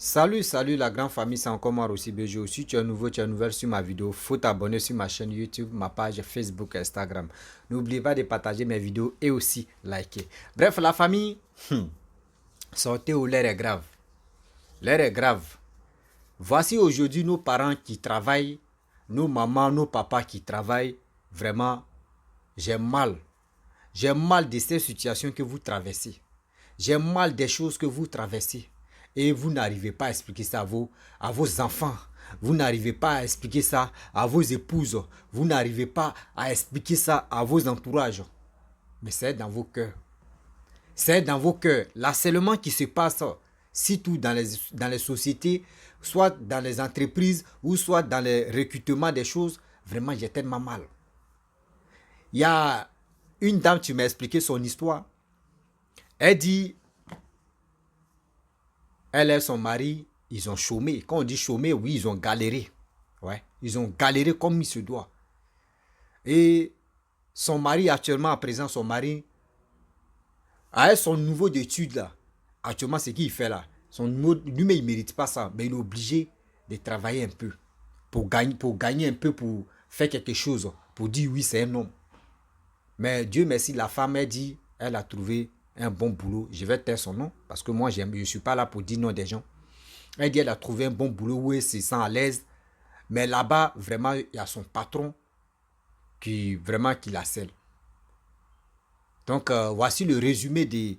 Salut la grande famille, c'est encore moi aussi Bejo. Si tu es nouveau, tu es nouvelle sur ma vidéo, faut t'abonner sur ma chaîne YouTube, ma page Facebook, Instagram. N'oublie pas de partager mes vidéos et aussi liker. Bref, la famille, sortez où l'air est grave. L'air est grave. Voici aujourd'hui nos parents qui travaillent, nos mamans, nos papas qui travaillent. Vraiment, j'ai mal. J'ai mal de ces situations que vous traversez. J'ai mal des choses que vous traversez. Et vous n'arrivez pas à expliquer ça à vos enfants. Vous n'arrivez pas à expliquer ça à vos épouses. Vous n'arrivez pas à expliquer ça à vos entourages. Mais c'est dans vos cœurs. C'est dans vos cœurs. L'harcèlement qui se passe, surtout dans les sociétés, soit dans les entreprises, ou soit dans les recrutements des choses, vraiment, j'ai tellement mal. Il y a une dame qui m'a expliqué son histoire. Elle dit, elle et son mari, ils ont chômé. Quand on dit chômé, oui, ils ont galéré. Ouais, ils ont galéré comme il se doit. Et son mari, actuellement, à présent, son mari, avec son niveau d'études là, actuellement, ce qu'il fait là, lui-même, il ne mérite pas ça. Mais il est obligé de travailler un peu pour gagner un peu, pour faire quelque chose, pour dire oui, c'est un homme. Mais Dieu merci, la femme, elle dit, elle a trouvé un bon boulot. Je vais taire son nom parce que moi, je ne suis pas là pour dire non des gens. Elle dit, elle a trouvé un bon boulot où elle se sent à l'aise. Mais là-bas, vraiment, il y a son patron qui la scelle. Donc, voici le résumé de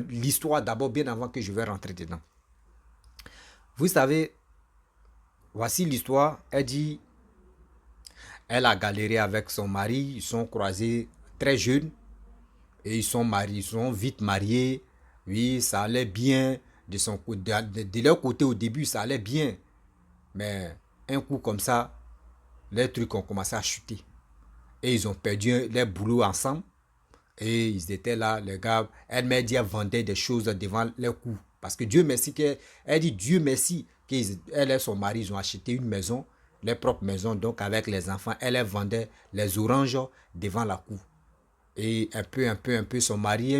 l'histoire d'abord, bien avant que je vais rentrer dedans. Vous savez, voici l'histoire. Elle dit, elle a galéré avec son mari. Ils sont croisés très jeunes. Et ils sont vite mariés. Oui, ça allait bien. De leur côté, au début, ça allait bien. Mais un coup comme ça, les trucs ont commencé à chuter. Et ils ont perdu leur boulot ensemble. Et ils étaient là, les gars. Elle m'a dit, elle vendait des choses devant leur cou. Parce que Dieu merci, elle dit Dieu merci, qu'elle et son mari, ils ont acheté une maison, leur propre maison, donc avec les enfants. Elle vendait les oranges devant la cour. Et un peu, son mari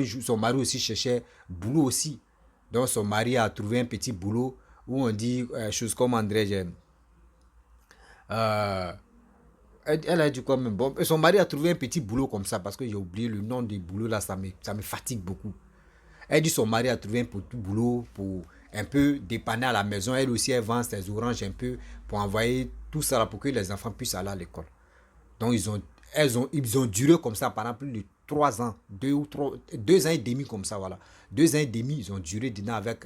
aussi cherchait boulot aussi. Donc son mari a trouvé un petit boulot où on dit chose comme André, elle a dit quoi même. Bon, son mari a trouvé un petit boulot comme ça parce que j'ai oublié le nom du boulot là, ça me fatigue beaucoup. Elle dit son mari a trouvé un petit boulot pour un peu dépanner à la maison. Elle aussi, elle vend ses oranges un peu pour envoyer tout ça là pour que les enfants puissent aller à l'école. Donc ils ont duré comme ça pendant plus de 3 ans, 2 ans et demi comme ça, voilà. 2 ans et demi, ils ont duré dedans avec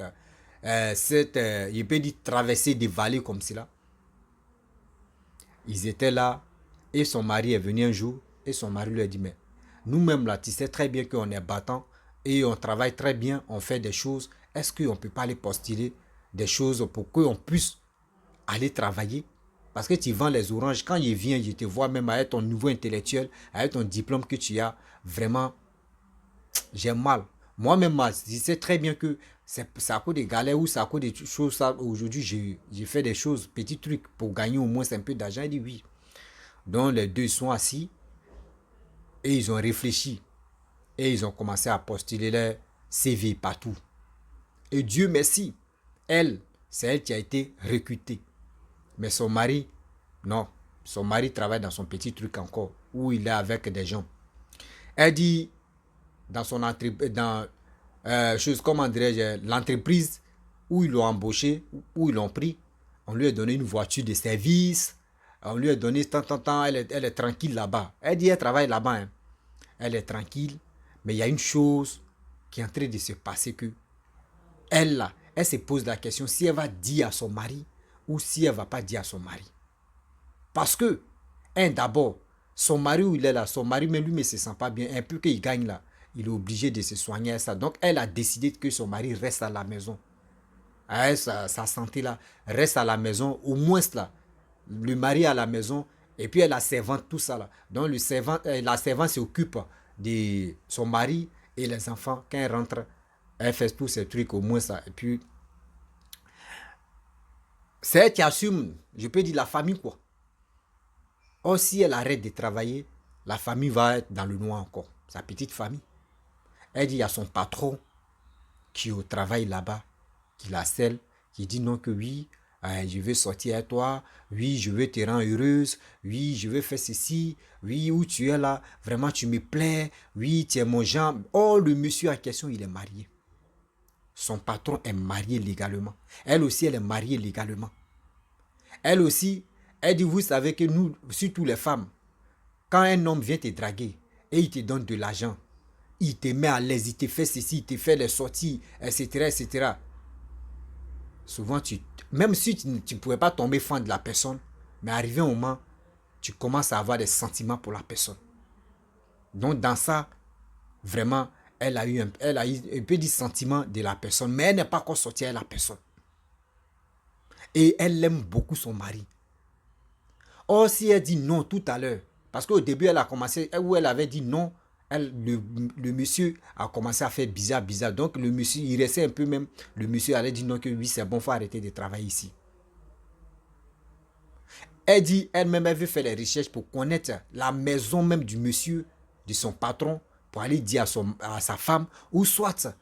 je peux dire, traversée des vallées comme cela. Ils étaient là et son mari est venu un jour et son mari lui a dit, mais nous-mêmes là, tu sais très bien qu'on est battant et on travaille très bien, on fait des choses. Est-ce qu'on ne peut pas aller postuler des choses pour qu'on puisse aller travailler? Parce que tu vends les oranges, quand il vient, je te vois même avec ton niveau intellectuel, avec ton diplôme que tu as, vraiment, j'ai mal. Moi-même, je sais très bien que c'est à cause des galères ou c'est à cause des choses. Aujourd'hui, j'ai fait des choses, petits trucs pour gagner au moins un peu d'argent. Il dit oui. Donc les deux sont assis et ils ont réfléchi. Et ils ont commencé à postuler leur CV partout. Et Dieu merci, c'est elle qui a été recrutée. Mais son mari, non. Son mari travaille dans son petit truc encore, où il est avec des gens. Elle dit, dans son entreprise, dans chose comme l'entreprise où ils l'ont embauché, où ils l'ont pris, on lui a donné une voiture de service, on lui a donné tant, elle est tranquille là-bas. Elle dit, elle travaille là-bas, hein. Elle est tranquille, mais il y a une chose qui est en train de se passer que elle là, elle se pose la question si elle va dire à son mari ou si elle ne va pas dire à son mari. Parce que, d'abord, son mari où il est là, son mari mais lui ne se sent pas bien, un peu qu'il gagne là, il est obligé de se soigner à ça. Donc elle a décidé que son mari reste à la maison. Sa santé là, reste à la maison, au moins là. Le mari à la maison, et puis elle a servante, tout ça là. Donc la servante s'occupe de son mari et les enfants. Quand elle rentre, elle fait tous ces trucs au moins ça. Et puis, c'est elle qui assume, je peux dire la famille quoi. Or, si elle arrête de travailler, la famille va être dans le noir encore. Sa petite famille. Elle dit, il y a son patron qui est au travail là-bas, qui la scelle, qui dit non que oui, je veux sortir avec toi, oui, je veux te rendre heureuse, oui, je veux faire ceci, oui, où tu es là, vraiment tu me plais, oui, tu es mon genre. Oh, le monsieur en question, il est marié. Son patron est marié légalement. Elle aussi, elle est mariée légalement. Elle aussi, elle dit, vous savez que nous, surtout les femmes, quand un homme vient te draguer et il te donne de l'argent, il te met à l'aise, il te fait ceci, il te fait les sorties, etc., etc. Souvent, même si tu ne pouvais pas tomber fan de la personne, mais arrivé un moment, tu commences à avoir des sentiments pour la personne. Donc, dans ça, vraiment, elle a eu un peu de sentiment de la personne, mais elle n'est pas encore sortie avec la personne. Et elle aime beaucoup son mari. Or, si elle dit non tout à l'heure, parce qu'au début, elle a commencé, où elle avait dit non, le monsieur a commencé à faire bizarre, bizarre. Donc, le monsieur, il restait un peu même, le monsieur allait dire non, que oui, c'est bon, il faut arrêter de travailler ici. Elle dit, elle-même, elle veut faire les recherches pour connaître la maison même du monsieur, de son patron, pour aller dire à sa femme, ou soit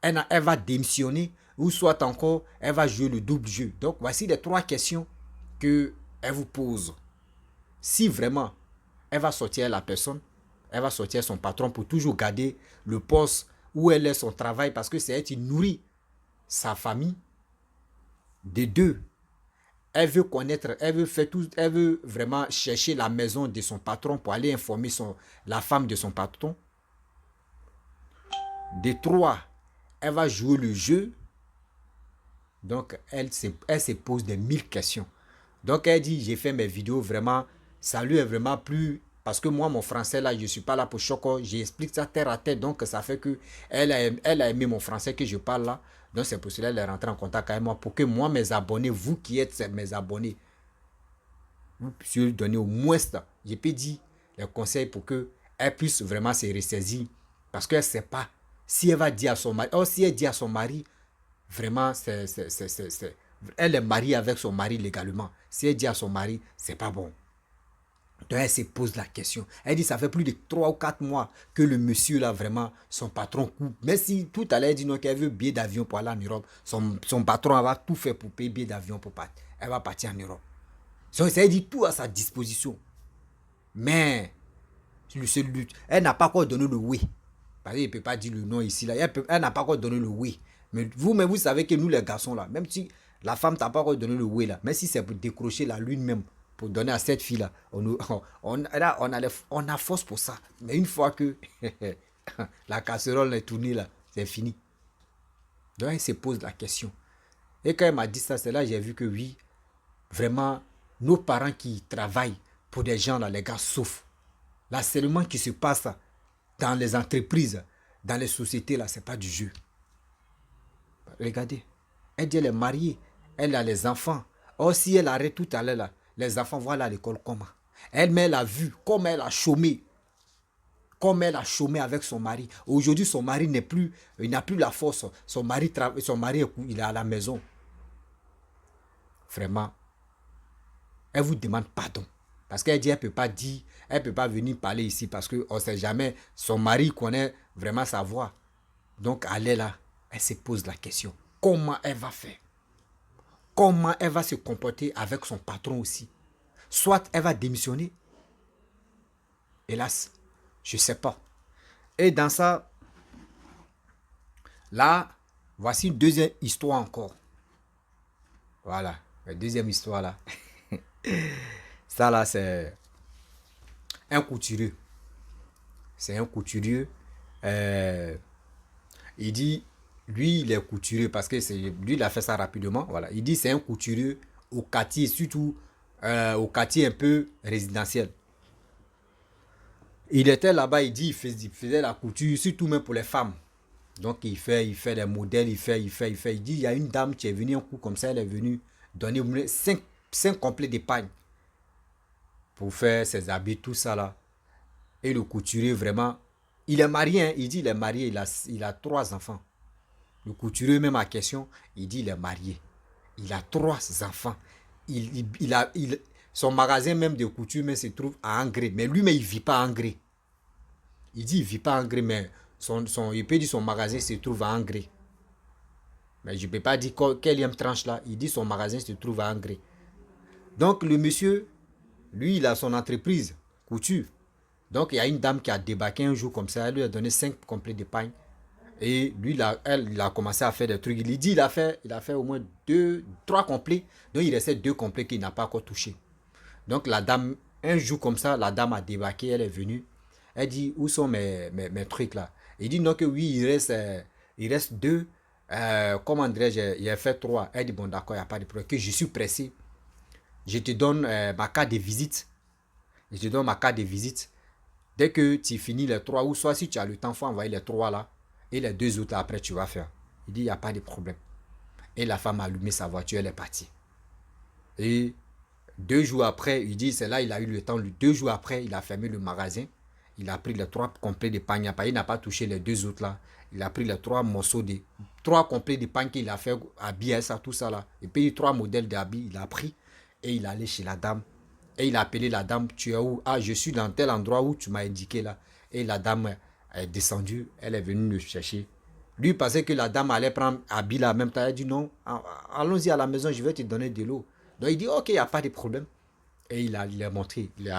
elle va démissionner, ou soit encore, elle va jouer le double jeu. Donc, voici les 3 questions qu'elle vous pose. Si vraiment, elle va sortir la personne, elle va sortir son patron pour toujours garder le poste où elle est son travail, parce que c'est elle qui nourrit sa famille. De 2, elle veut connaître, elle veut faire tout, elle veut vraiment chercher la maison de son patron pour aller informer la femme de son patron. De 3, elle va jouer le jeu. Donc, elle se pose des 1000 questions. Donc, elle dit, j'ai fait mes vidéos vraiment, ça lui est vraiment plu. Parce que moi, mon français, là, je ne suis pas là pour choquer. J'explique ça terre à terre. Donc, ça fait que elle a aimé mon français que je parle là. Donc, c'est pour cela qu'elle est rentrée en contact avec moi. Pour que moi, mes abonnés, vous qui êtes mes abonnés, vous puissiez lui donner au moins ça. Je peux dire les conseils pour qu'elle puisse vraiment se ressaisir. Parce qu'elle ne sait pas si elle va dire à son mari. Or, si elle dit à son mari, vraiment, elle est mariée avec son mari légalement. Si elle dit à son mari, c'est pas bon. Donc elle se pose la question. Elle dit, ça fait plus de 3 ou 4 mois que le monsieur là, vraiment, son patron coupe. Mais si tout à l'heure, elle dit non, qu'elle veut billet d'avion pour aller en Europe, son patron va tout faire pour payer billet d'avion pour partir. Elle va partir en Europe. Donc elle dit tout à sa disposition. Mais, elle n'a pas encore donné le oui. Parce qu'elle ne peut pas dire le non ici. Là. Elle n'a pas encore donné le oui. Mais vous savez que nous, les garçons, là, même si la femme t'a pas encore donné le oui, là, même si c'est pour décrocher la lune même, pour donner à cette fille-là, on a force pour ça. Mais une fois que la casserole est tournée, là, c'est fini. Donc, elle se pose la question. Et quand elle m'a dit ça, c'est là que j'ai vu que oui, vraiment, nos parents qui travaillent pour des gens, là, les gars souffrent. L'harcèlement qui se passe dans les entreprises, dans les sociétés, là, c'est pas du jeu. Regardez, elle dit elle est mariée, elle a les enfants. Or, si elle arrête tout à l'heure, là, les enfants vont aller à l'école comment? Elle-même, elle a vu comment elle a chômé. Comme elle a chômé avec son mari. Aujourd'hui, son mari n'est plus, il n'a plus la force. Son mari, il est à la maison. Vraiment, elle vous demande pardon. Parce qu'elle dit, elle ne peut pas venir parler ici parce qu'on ne sait jamais, son mari connaît vraiment sa voix. Donc, elle est là, elle se pose la question. Comment elle va faire? Comment elle va se comporter avec son patron aussi? Soit elle va démissionner. Hélas, je ne sais pas. Et dans ça, là, voici une deuxième histoire encore. Voilà, la deuxième histoire là. Ça là, c'est un couturier. C'est un couturier. Il dit, lui, il est couturier parce que lui, il a fait ça rapidement. Voilà. Il dit, c'est un couturier au quartier, surtout au quartier un peu résidentiel. Il était là-bas, il dit, il faisait la couture, surtout même pour les femmes. Donc, il fait des modèles, il fait. Il dit, il y a une dame qui est venue un coup comme ça, elle est venue donner 5 complets d'épargne pour faire ses habits, tout ça là. Et le couturier, vraiment, il est marié, hein, il dit il est marié, il a 3 enfants. Le couturier, même à question, il dit il est marié. Il a 3 enfants. Son magasin même de couture mais se trouve à Angré. Mais lui, mais il ne vit pas à Angré. Il dit il ne vit pas à Angré, mais il peut dire son magasin se trouve à Angré. Mais je ne peux pas dire quelle tranche là. Il dit son magasin se trouve à Angré. Donc le monsieur, lui, il a son entreprise, couture. Donc il y a une dame qui a débarqué un jour comme ça, elle lui a donné 5 complets de pain. Et lui, il a commencé à faire des trucs. Il dit il a fait au moins 3 complets. Donc il restait 2 complets qu'il n'a pas encore touché. Donc la dame, un jour comme ça, la dame a débarqué, elle est venue. Elle dit, où sont mes trucs là? Il dit non que oui, il reste 2. Comment dirais-je, il a fait 3. Elle dit, bon d'accord, il n'y a pas de problème. Que je suis pressé. Je te donne ma carte de visite. Je te donne ma carte de visite. Dès que tu finis les 3, ou soit si tu as le temps, il faut envoyer les 3 là. Et les 2 autres après, tu vas faire. Il dit, il n'y a pas de problème. Et la femme a allumé sa voiture, elle est partie. Et 2 jours après, il dit, c'est là, il a eu le temps. 2 jours après, il a fermé le magasin. Il a pris les 3 complets de pain. Il n'a pas touché les 2 autres là. Il a pris les 3 morceaux de 3 complets de pain qu'il a fait habiller ça, tout ça là. Et puis 3 modèles d'habits, il a pris. Et il est allé chez la dame. Et il a appelé la dame, tu es où? Ah, je suis dans tel endroit où tu m'as indiqué là. Et la dame est descendue, elle est venue le chercher. Lui pensait que la dame allait prendre habit là en même temps. Elle a dit non, allons-y à la maison, je vais te donner de l'eau. Donc il dit ok, il n'y a pas de problème. Et il a montré, il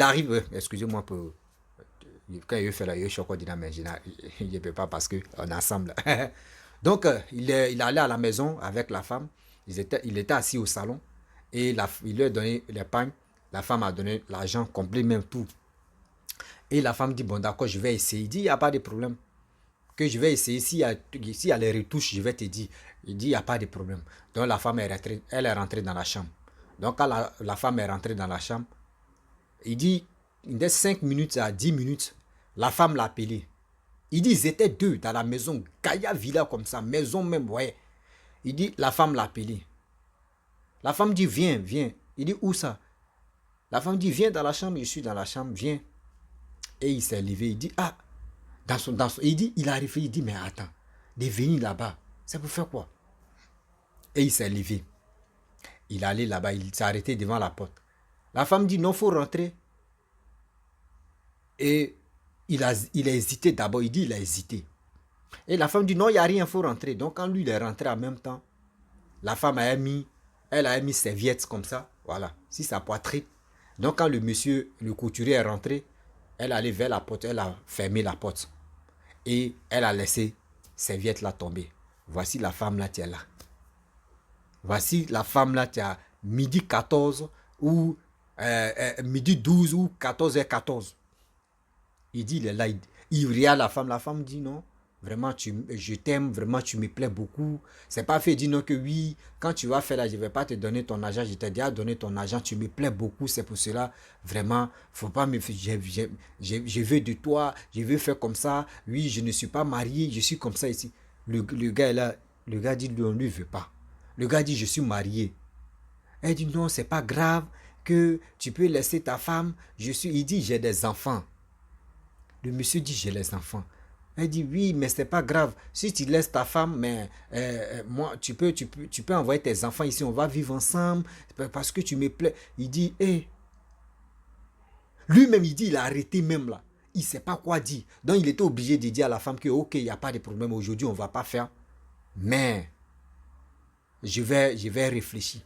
arrive, excusez-moi pour, quand il fait la chocolat, mais je ne peux pas parce qu'on est ensemble. Donc il est allé à la maison avec la femme, il était assis au salon. Et il lui a donné les pagnes. La femme a donné l'argent complet, même tout. Et la femme dit, bon d'accord, je vais essayer. Il dit, il n'y a pas de problème. Que je vais essayer. S'il y a les retouches, je vais te dire. Il dit, il n'y a pas de problème. Donc la femme est rentrée, elle est rentrée dans la chambre. Donc quand la femme est rentrée dans la chambre, il dit, de 5 minutes à 10 minutes, la femme l'a appelé. Il dit, ils étaient 2 dans la maison. Gaïa Villa comme ça, maison même, ouais. Il dit, la femme l'a appelé. La femme dit, viens, viens. Il dit, où ça? La femme dit, viens dans la chambre. Je suis dans la chambre, viens. Et il s'est levé. Il dit, ah, il dit, il a réfléchi. Il dit, mais attends, de venir là-bas, c'est pour faire quoi? Et il s'est levé. Il est allé là-bas, il s'est arrêté devant la porte. La femme dit, non, il faut rentrer. Et il a hésité d'abord. Il dit, il a hésité. Et la femme dit, non, il n'y a rien, il faut rentrer. Donc quand lui, il est rentré en même temps, la femme elle a mis serviette comme ça, voilà, si sa poitrine. Donc quand le couturier est rentré, elle est allée vers la porte, elle a fermé la porte. Et elle a laissé serviette là tomber. Voici la femme là, tu es là. Voici la femme là, tu as midi 14 ou midi 12 ou 14h14. Il dit, il est là, il regarde la femme dit non. Vraiment, je t'aime, vraiment, tu me plais beaucoup. C'est pas fait dire non que oui, quand tu vas faire là, je ne vais pas te donner ton argent, je t'ai déjà donné ton argent, tu me plais beaucoup, c'est pour cela, vraiment, faut pas me faire, je veux de toi, je veux faire comme ça, oui, je ne suis pas marié, je suis comme ça ici. Le gars est là, le gars dit, on ne lui veut pas. Le gars dit, je suis marié. Elle dit, non, c'est pas grave, que tu peux laisser ta femme, il dit, j'ai des enfants. Le monsieur dit, j'ai les enfants. Elle dit, oui, mais c'est pas grave. Si tu laisses ta femme, mais moi, tu peux envoyer tes enfants ici, on va vivre ensemble, parce que tu me plais. Il dit, hé. Lui-même, il dit, il a arrêté même là. Il ne sait pas quoi dire. Donc, il était obligé de dire à la femme que, ok, il n'y a pas de problème, aujourd'hui, on ne va pas faire. Mais, je vais réfléchir.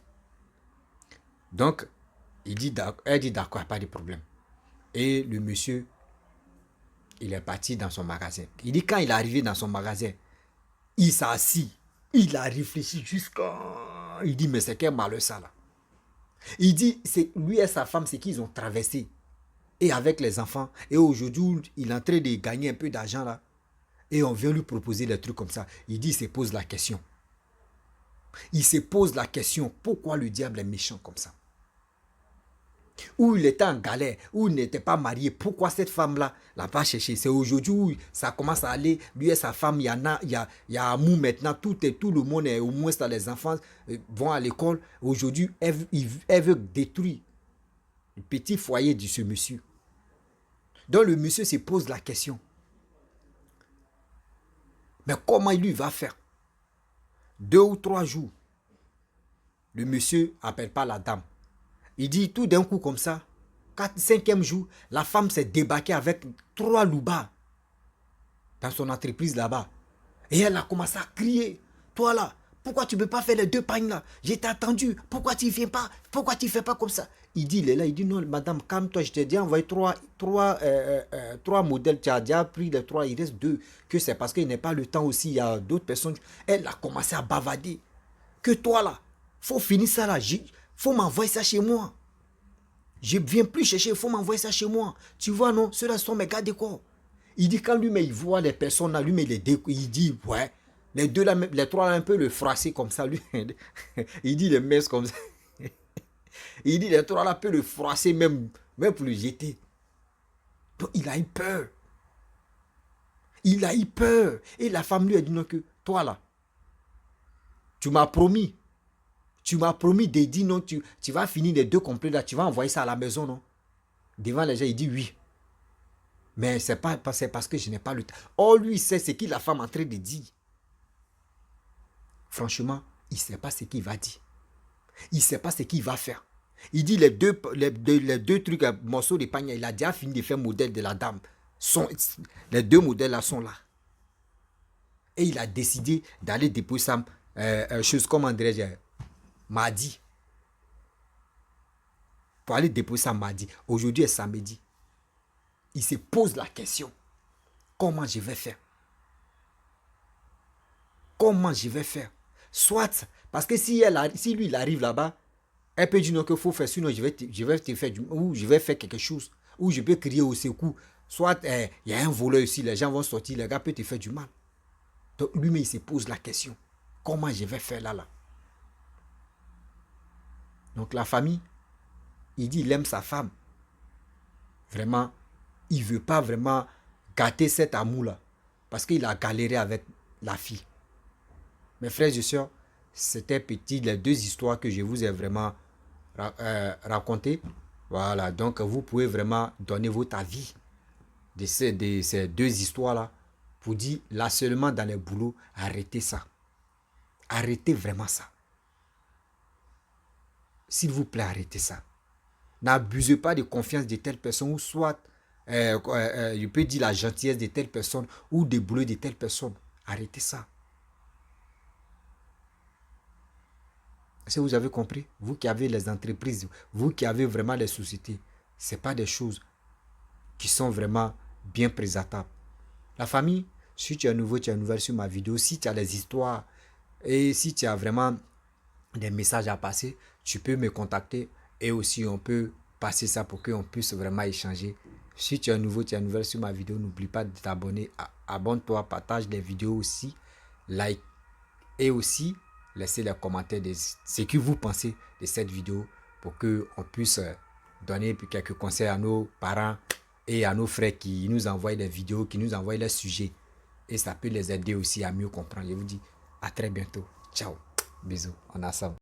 Donc, elle dit, d'accord, pas de problème. Et le monsieur, il est parti dans son magasin. Il dit, quand il est arrivé dans son magasin, il s'est assis. Il a réfléchi jusqu'à... Il dit, mais c'est quel malheur ça là. Il dit, lui et sa femme, c'est qu'ils ont traversé. Et avec les enfants. Et aujourd'hui, il est en train de gagner un peu d'argent là. Et on vient lui proposer des trucs comme ça. Il dit, il se pose la question. Il se pose la question, pourquoi le diable est méchant comme ça? Où il était en galère, où il n'était pas marié, pourquoi cette femme-là l'a pas cherché? C'est aujourd'hui où ça commence à aller, lui et sa femme, il y a amour maintenant, tout le monde est au moins dans les enfants vont à l'école. Aujourd'hui, elle veut détruire le petit foyer de ce monsieur. Donc le monsieur se pose la question. Mais comment il lui va faire? 2 ou 3 jours, le monsieur n'appelle pas la dame. Il dit tout d'un coup comme ça, 5e jour, la femme s'est débarquée avec 3 loubas dans son entreprise là-bas. Et elle a commencé à crier. Toi là, pourquoi tu ne peux pas faire les 2 pagnes là? J'étais attendu. Pourquoi tu ne viens pas? Pourquoi tu ne fais pas comme ça? Il est là, il dit non, madame, calme-toi, je t'ai déjà envoyé 3 modèles. Tu as déjà pris les 3, il reste 2. Que c'est parce qu'il n'est pas le temps aussi. Il y a d'autres personnes. Elle a commencé à bavader. Que toi là, faut finir ça là. Faut m'envoyer ça chez moi. Je ne viens plus chercher, il faut m'envoyer ça chez moi. Tu vois, non, ceux-là sont mes gars de quoi? Il dit quand lui, mais il voit les personnes là, lui, mais il dit, ouais, les 2 là, les 3 là, un peu le froisser comme ça, lui. Il dit les messes comme ça. Il dit les 3 là, peut le froisser même pour le jeter. Donc, il a eu peur. Il a eu peur. Et la femme lui a dit, non, que toi là, tu m'as promis. Tu m'as promis de dire non, tu vas finir les 2 complets là, tu vas envoyer ça à la maison, non? Devant les gens, il dit oui. Mais c'est parce que je n'ai pas le temps. Oh, lui, il sait ce que la femme est en train de dire. Franchement, il ne sait pas ce qu'il va dire. Il ne sait pas ce qu'il va faire. Il dit les deux trucs, morceaux de panier, il a déjà fini de faire modèle de la dame. Les 2 modèles là sont là. Et il a décidé d'aller déposer ça, chose comme dirais-je, mardi. Pour aller déposer ça mardi. Aujourd'hui est samedi. Il se pose la question. Comment je vais faire? Comment je vais faire? Soit, parce que si lui, il arrive là-bas, elle peut dire non, qu'il faut faire, sinon je vais te faire ou je vais faire quelque chose, ou je peux crier au secours. Soit, il y a un voleur ici, les gens vont sortir, le gars peut te faire du mal. Donc, lui-même, il se pose la question. Comment je vais faire là? Donc, la famille, il dit, il aime sa femme. Vraiment, il ne veut pas vraiment gâter cet amour-là. Parce qu'il a galéré avec la fille. Mes frères et sœurs, c'était petit les 2 histoires que je vous ai vraiment racontées. Voilà, donc vous pouvez vraiment donner votre avis de ces 2 histoires-là pour dire, là seulement dans les boulots, arrêtez ça. Arrêtez vraiment ça. S'il vous plaît, arrêtez ça. N'abusez pas de confiance de telle personne ou soit, je peux dire la gentillesse de telle personne ou des boulots de telle personne. Arrêtez ça. Est-ce que vous avez compris? Vous qui avez les entreprises, vous qui avez vraiment les sociétés, ce n'est pas des choses qui sont vraiment bien présentables. La famille, si tu es nouveau, tu es nouvelle sur ma vidéo, si tu as des histoires et si tu as vraiment des messages à passer, tu peux me contacter et aussi on peut passer ça pour qu'on puisse vraiment échanger. Si tu es nouveau, tu es nouvelle sur ma vidéo, n'oublie pas de t'abonner, abonne-toi, partage les vidéos aussi, like et aussi laissez les commentaires de ce que vous pensez de cette vidéo pour qu'on puisse donner quelques conseils à nos parents et à nos frères qui nous envoient des vidéos, qui nous envoient les sujets. Et ça peut les aider aussi à mieux comprendre. Je vous dis à très bientôt. Ciao. Bisous. On est ensemble.